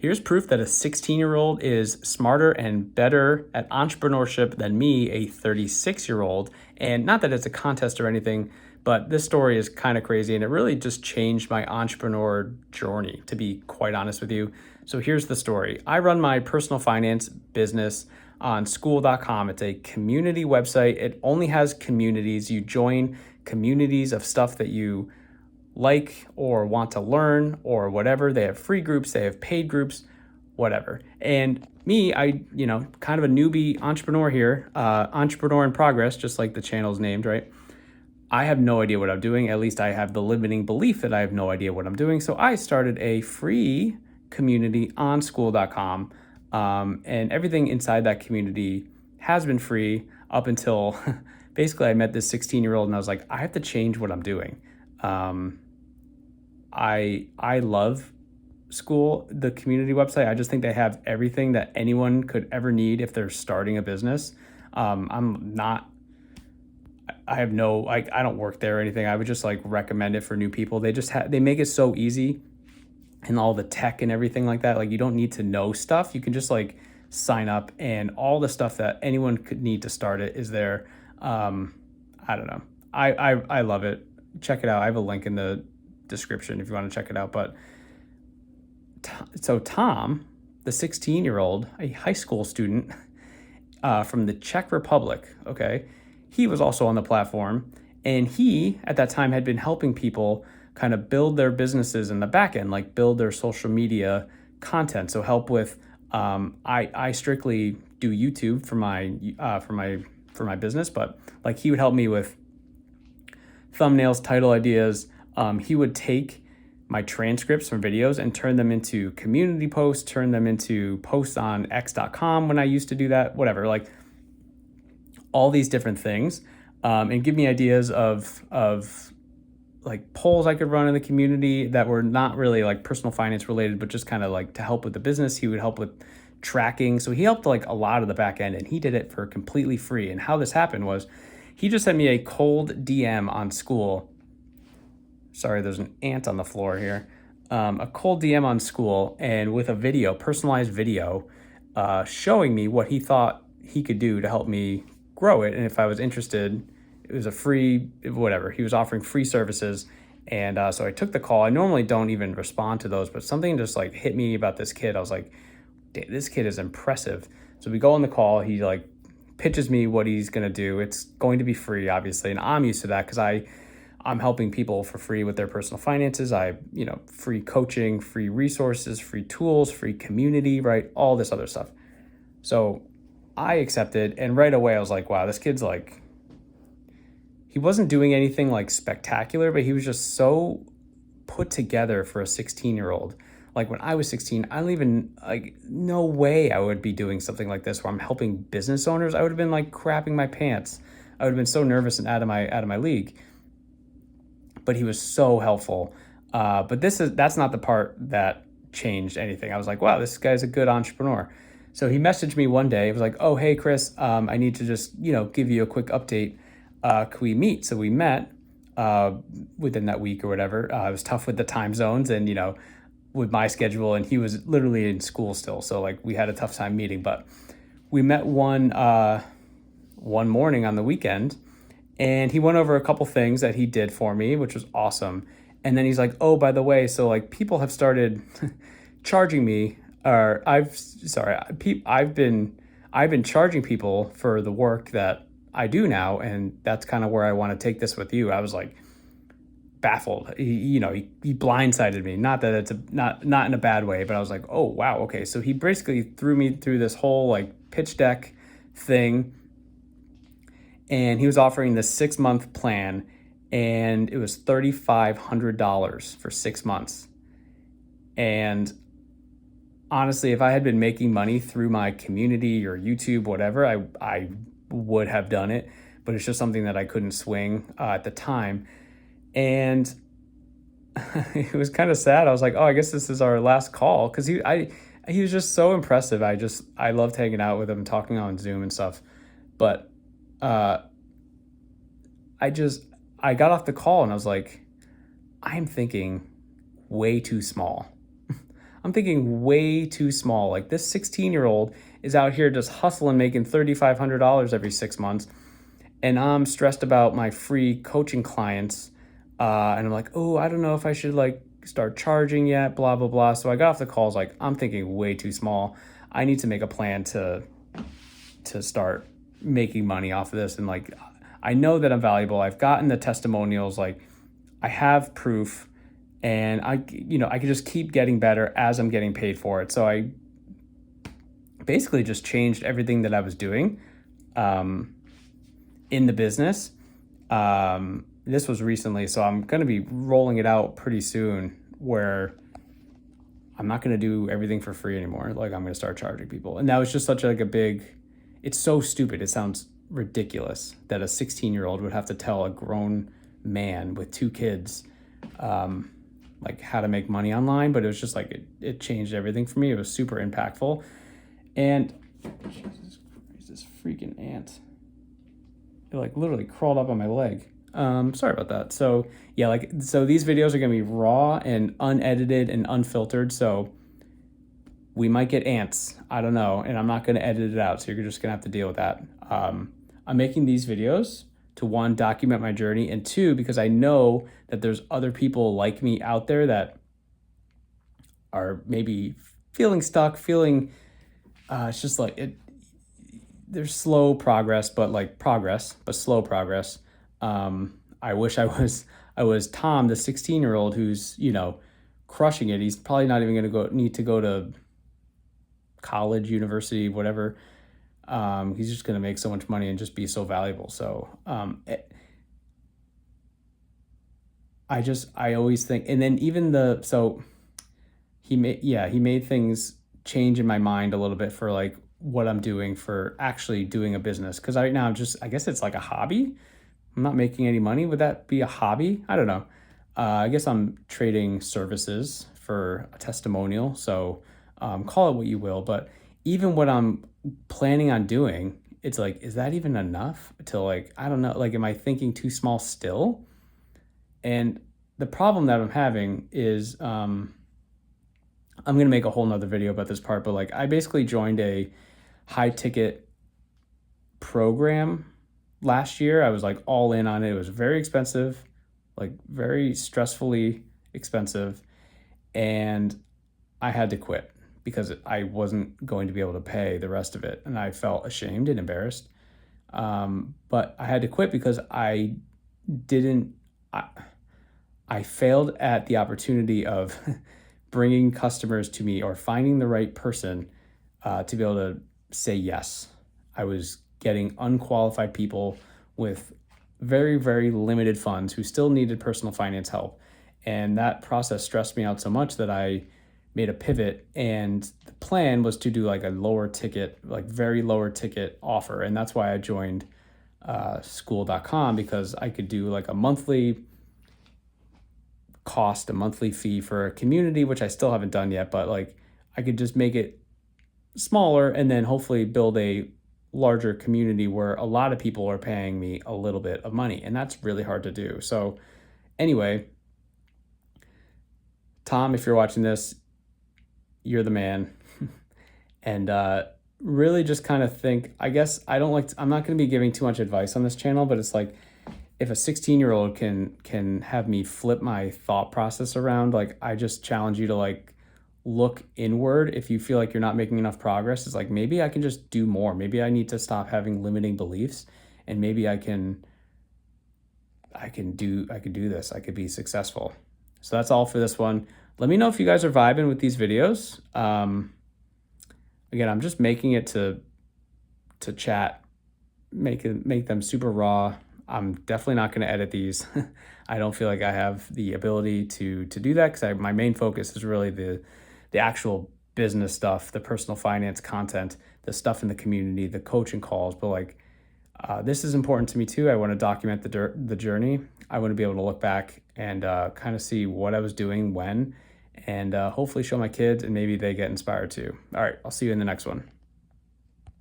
Here's proof that a 16-year-old is smarter and better at entrepreneurship than me, a 36-year-old. And not that it's a contest or anything, but this story is kind of crazy and it really just changed my entrepreneur journey, to be quite honest with you. So here's the story. I run my personal finance business on school.com. It's a community website. It only has communities. You join communities of stuff that you like or want to learn or whatever. They have free groups, they have paid groups, whatever. And me, kind of a newbie entrepreneur here, entrepreneur in progress, just like the channel's named, right? I have no idea what I'm doing. At least I have the limiting belief that I have no idea what I'm doing. So I started a free community on school.com. And everything inside that community has been free up until basically I met this 16-year-old and I was like, I have to change what I'm doing. I love school, the community website. I just think they have everything that anyone could ever need if they're starting a business. I don't work there or anything. I would just like recommend it for new people. They make it so easy, and all the tech and everything like that. Like, you don't need to know stuff. You can just like sign up, and all the stuff that anyone could need to start it is there. I don't know. I love it. Check it out. I have a link in the description if you want to check it out. But so Tom, the 16-year-old, a high school student from the Czech Republic, okay, he was also on the platform, and he at that time had been helping people kind of build their businesses in the back end, like build their social media content. So help with I strictly do YouTube for my business, but like he would help me with thumbnails, title ideas. He would take my transcripts from videos and turn them into community posts, turn them into posts on x.com when I used to do that, whatever, like all these different things, and give me ideas of like polls I could run in the community that were not really like personal finance related, but just kind of like to help with the business. He would help with tracking. So he helped like a lot of the back end, and he did it for completely free. And how this happened was he just sent me a cold DM on school. Sorry, there's an ant on the floor here. A cold DM on school, and with a video, personalized video, showing me what he thought he could do to help me grow it. And if I was interested, it was a free, whatever. He was offering free services. And so I took the call. I normally don't even respond to those, but something just like hit me about this kid. I was like, this kid is impressive. So we go on the call. He like pitches me what he's going to do. It's going to be free, obviously. And I'm used to that because I'm helping people for free with their personal finances. Free coaching, free resources, free tools, free community, right? All this other stuff. So I accepted, and right away I was like, wow, this kid's like, he wasn't doing anything like spectacular, but he was just so put together for a 16-year-old. Like when I was 16, I don't even like, no way I would be doing something like this where I'm helping business owners. I would have been like crapping my pants. I would have been so nervous and out of my league. But he was so helpful. But that's not the part that changed anything. I was like, wow, this guy's a good entrepreneur. So he messaged me one day. He was like, oh, hey, Chris, I need to just, give you a quick update. Could we meet? So we met within that week or whatever. It was tough with the time zones and, with my schedule. And he was literally in school still. So like we had a tough time meeting. But we met one morning on the weekend. And he went over a couple things that he did for me, which was awesome. And then he's like, oh, by the way, so like people have started charging me, or I've been charging people for the work that I do now. And that's kind of where I want to take this with you. I was like baffled. He blindsided me. Not that it's not in a bad way, but I was like, oh, wow. Okay. So he basically threw me through this whole like pitch deck thing. And he was offering this 6-month plan, and it was $3,500 for 6 months. And honestly, if I had been making money through my community or YouTube, whatever, I would have done it. But it's just something that I couldn't swing at the time. And it was kind of sad. I was like, oh, I guess this is our last call, because he was just so impressive. I loved hanging out with him, talking on Zoom and stuff. But I got off the call and I was like, I'm thinking way too small. I'm thinking way too small. Like this 16-year-old is out here just hustling, making $3,500 every 6 months. And I'm stressed about my free coaching clients. And I'm like, oh, I don't know if I should like start charging yet, blah, blah, blah. So I got off the calls like, I'm thinking way too small. I need to make a plan to start making money off of this. And like, I know that I'm valuable. I've gotten the testimonials, like I have proof, and I can just keep getting better as I'm getting paid for it. So I basically just changed everything that I was doing in the business. This was recently, so I'm going to be rolling it out pretty soon, where I'm not going to do everything for free anymore. Like I'm going to start charging people. And that was just such like a big, it's so stupid. It sounds ridiculous that a 16-year-old would have to tell a grown man with 2 kids like how to make money online. But it was just like, it changed everything for me. It was super impactful. And Jesus Christ, this freaking ant. It like literally crawled up on my leg. Sorry about that. So yeah, so these videos are going to be raw and unedited and unfiltered. So we might get ants. I don't know. And I'm not going to edit it out. So you're just going to have to deal with that. I'm making these videos to, 1, document my journey, and 2, because I know that there's other people like me out there that are maybe feeling stuck, it's just like there's slow progress, but slow progress. I wish I was Tom, the 16-year-old who's, crushing it. He's probably not even going to need to go to college, university, whatever. He's just going to make so much money and just be so valuable. So, I always think, and then even he made things change in my mind a little bit for like what I'm doing for actually doing a business. Cause right now I guess it's like a hobby. I'm not making any money. Would that be a hobby? I don't know. I guess I'm trading services for a testimonial. So, call it what you will, but even what I'm planning on doing, it's like, is that even enough to like, I don't know, like, am I thinking too small still? And the problem that I'm having is, I'm going to make a whole nother video about this part, but like I basically joined a high ticket program last year. I was like all in on it. It was very expensive, like very stressfully expensive. And I had to quit because I wasn't going to be able to pay the rest of it. And I felt ashamed and embarrassed. But I had to quit because I failed at the opportunity of bringing customers to me or finding the right person to be able to say yes. I was getting unqualified people with very, very limited funds who still needed personal finance help. And that process stressed me out so much that I made a pivot, and the plan was to do like a lower ticket, like very lower ticket offer. And that's why I joined Skool.com, because I could do like a monthly cost, a monthly fee for a community, which I still haven't done yet, but like I could just make it smaller and then hopefully build a larger community where a lot of people are paying me a little bit of money. And that's really hard to do. So anyway, Tom, if you're watching this, you're the man. And really just kind of think, I guess I'm not going to be giving too much advice on this channel, but it's like, if a 16-year-old can have me flip my thought process around, like I just challenge you to like look inward. If you feel like you're not making enough progress, it's like, maybe I can just do more. Maybe I need to stop having limiting beliefs, and maybe I can do this. I could be successful. So that's all for this one. Let me know if you guys are vibing with these videos. Again, I'm just making it to chat, make them super raw. I'm definitely not going to edit these. I don't feel like I have the ability to do that, because my main focus is really the actual business stuff, the personal finance content, the stuff in the community, the coaching calls. But like, this is important to me too. I want to document the journey. I want to be able to look back and kind of see what I was doing when, and hopefully show my kids, and maybe they get inspired too. All right, I'll see you in the next one.